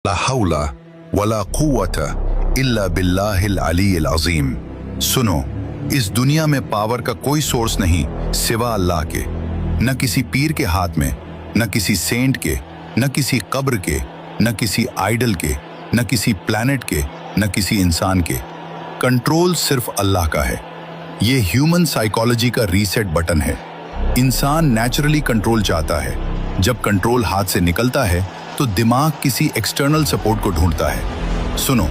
ला हौला वला कुव्वता इल्ला बिल्लाहिल अलील अज़ीम। सुनो, इस दुनिया में पावर का कोई सोर्स नहीं सिवा अल्लाह के, न किसी पीर के हाथ में, न किसी सेंट के, न किसी कब्र के, न किसी आइडल के, न किसी प्लैनेट के, न किसी इंसान के। कंट्रोल सिर्फ अल्लाह का है। ये ह्यूमन साइकोलॉजी का रीसेट बटन है। इंसान नेचुरली कंट्रोल चाहता है। जब कंट्रोल हाथ से निकलता है तो दिमाग किसी एक्सटर्नल सपोर्ट को ढूंढता है। सुनो,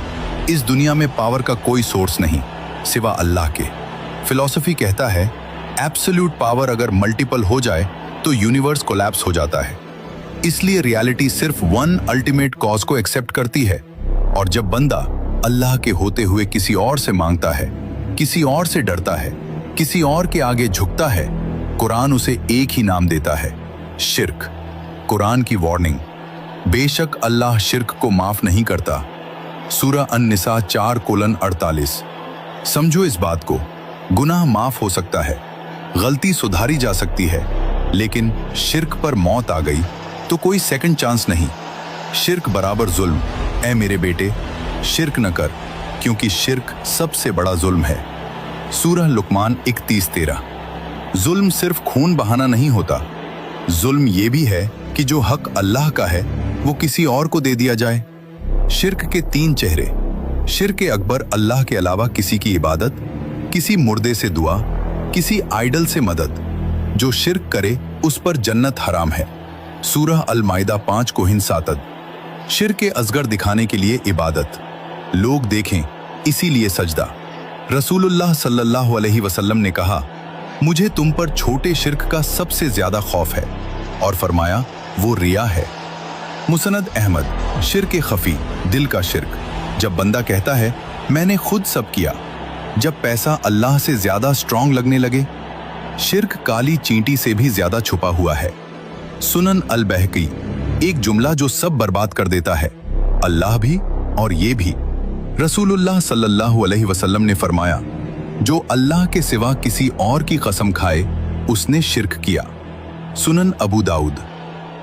इस दुनिया में पावर का कोई सोर्स नहीं सिवा अल्लाह के। फिलॉसफी कहता है एब्सोल्यूट पावर अगर मल्टीपल हो जाए तो यूनिवर्स कोलैप्स हो जाता है। इसलिए रियलिटी सिर्फ वन अल्टीमेट कॉज को एक्सेप्ट करती है। और जब बंदा अल्लाह के होते हुए किसी और से मांगता है, किसी और से डरता है, किसी और के आगे झुकता है, कुरान उसे एक ही नाम देता है, शिर्क। कुरान की वार्निंग, बेशक अल्लाह शिर्क को माफ नहीं करता। सूरह अन-निसा 4:48। समझो इस बात को, गुनाह माफ हो सकता है, गलती सुधारी जा सकती है, लेकिन शिर्क पर मौत आ गई तो कोई सेकंड चांस नहीं। शिर्क बराबर जुल्म। ऐ मेरे बेटे, शिर्क न कर, क्योंकि शिर्क सबसे बड़ा जुल्म है। सूरह लुकमान 31:13। जुल्म सिर्फ खून बहाना नहीं होता, जुल्म ये भी है कि जो हक अल्लाह का है वो किसी और को दे दिया जाए। शिर्क के 3 चेहरे। शिर्क अकबर, अल्लाह के अलावा किसी की इबादत, किसी मुर्दे से दुआ, किसी आइडल से मदद। जो शिर्क करे उस पर जन्नत हराम है। सूरह अल-माइदा 5:7। शिर्क असगर दिखाने के लिए इबादत, लोग देखें इसीलिए सजदा। रसूलुल्लाह सल्लल्लाहु अलैहि वसल्लम ने कहा, मुझे तुम पर छोटे शिर्क का सबसे ज्यादा खौफ है, और फरमाया वो रिया है। मुसनद अहमद। शिर्क खफी, दिल का शिर्क। जब बंदा कहता है मैंने खुद सब किया, जब पैसा अल्लाह से ज्यादा स्ट्रांग लगने लगे। शिर्क काली चींटी से भी ज्यादा छुपा हुआ है। सुनन अल-बहकी। एक जुमला जो सब बर्बाद कर देता है, अल्लाह भी और ये भी। रसूलुल्लाह सल्लल्लाहु अलैहि वसल्लम ने फरमाया, जो अल्लाह के सिवा किसी और की कसम खाए उसने शिर्क किया। सुनन अबू दाऊद।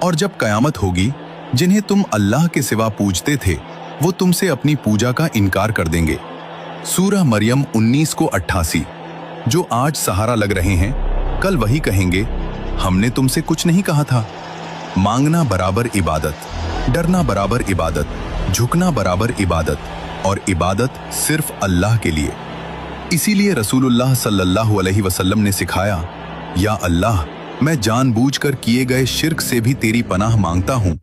और जब कयामत होगी, जिन्हें तुम अल्लाह के सिवा पूजते थे वो तुमसे अपनी पूजा का इनकार कर देंगे। सूरह मरियम 19:88। जो आज सहारा लग रहे हैं, कल वही कहेंगे हमने तुमसे कुछ नहीं कहा था। मांगना बराबर इबादत, डरना बराबर इबादत, झुकना बराबर इबादत, और इबादत सिर्फ अल्लाह के लिए। इसीलिए रसूलुल्लाह सल्लल्लाहु अलैहि वसल्लम ने सिखाया, या अल्लाह, मैं जानबूझकर किए गए शिर्क से भी तेरी पनाह मांगता हूँ